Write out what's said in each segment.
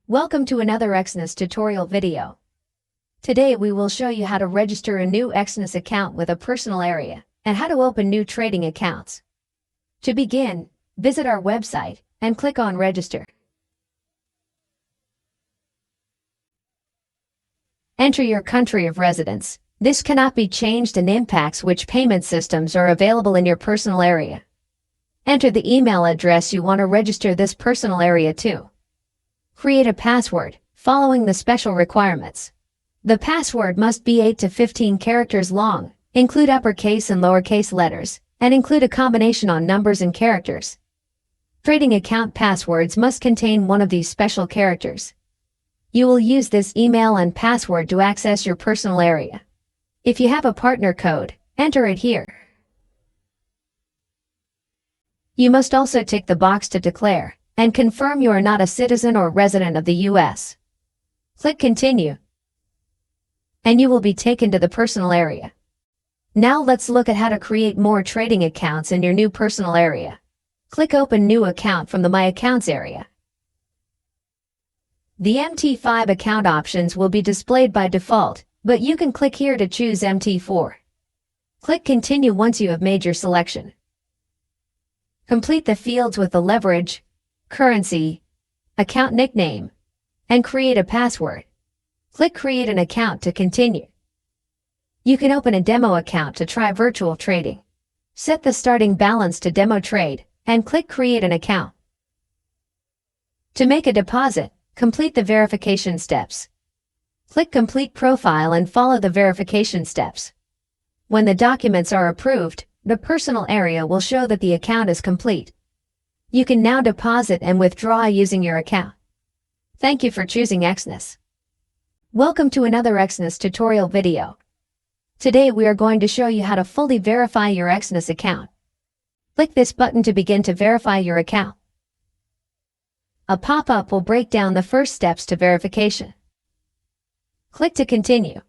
Welcome to another Exness tutorial video. Today we will show you how to register a new Exness account with a personal area and how to open new trading accounts. To begin, visit our website and click on Register. Enter your country of residence. This cannot be changed and impacts which payment systems are available in your personal area. Enter the email address you want to register this personal area to. Create a password, following the special requirements. The password must be 8 to 15 characters long, include uppercase and lowercase letters, and include a combination on numbers and characters. Trading account passwords must contain one of these special characters. You will use this email and password to access your personal area. If you have a partner code, enter it here. You must also tick the box to declare and confirm you are not a citizen or resident of the U.S. Click Continue, and you will be taken to the personal area. Now let's look at how to create more trading accounts in your new personal area. Click Open New Account from the My Accounts area. The MT5 account options will be displayed by default, but you can click here to choose MT4. Click Continue once you have made your selection. Complete the fields with the leverage, currency, account nickname, and create a password. Click Create an account to continue. You can open a demo account to try virtual trading. Set the starting balance to demo trade and click Create an account. To make a deposit, complete the verification steps. Click Complete Profile and follow the verification steps. When the documents are approved, the personal area will show that the account is complete. You can now deposit and withdraw using your account. Thank you for choosing Exness. Welcome to another Exness tutorial video. Today we are going to show you how to fully verify your Exness account. Click this button to begin to verify your account. A pop-up will break down the first steps to verification. Click to continue.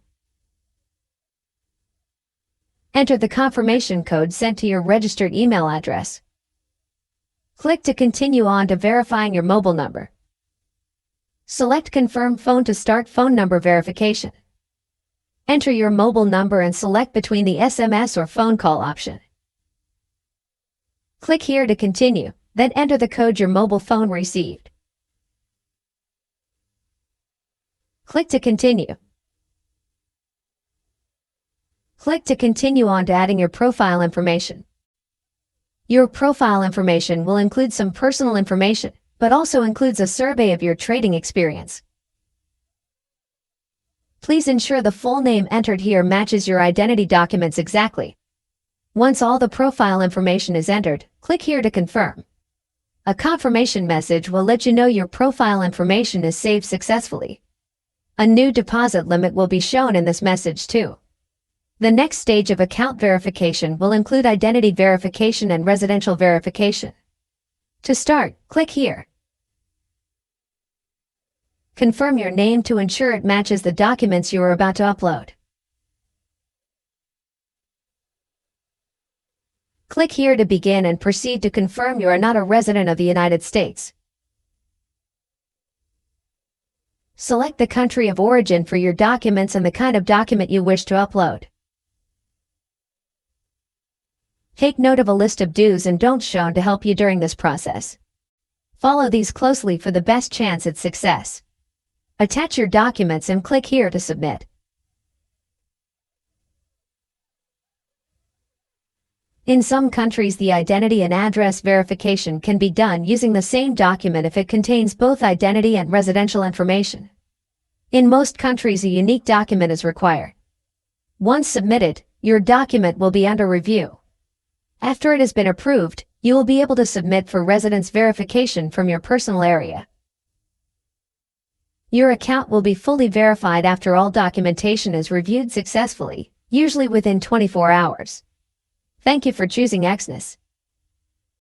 Enter the confirmation code sent to your registered email address. Click to continue on to verifying your mobile number. Select Confirm Phone to start phone number verification. Enter your mobile number and select between the SMS or phone call option. Click here to continue, then enter the code your mobile phone received. Click to continue. Click to continue on to adding your profile information. Your profile information will include some personal information, but also includes a survey of your trading experience. Please ensure the full name entered here matches your identity documents exactly. Once all the profile information is entered, click here to confirm. A confirmation message will let you know your profile information is saved successfully. A new deposit limit will be shown in this message too. The next stage of account verification will include identity verification and residential verification. To start, click here. Confirm your name to ensure it matches the documents you are about to upload. Click here to begin and proceed to confirm you are not a resident of the United States. Select the country of origin for your documents and the kind of document you wish to upload. Take note of a list of do's and don'ts shown to help you during this process. Follow these closely for the best chance at success. Attach your documents and click here to submit. In some countries, the identity and address verification can be done using the same document if it contains both identity and residential information. In most countries, a unique document is required. Once submitted, your document will be under review. After it has been approved, you will be able to submit for residence verification from your personal area. Your account will be fully verified after all documentation is reviewed successfully, usually within 24 hours. Thank you for choosing Exness.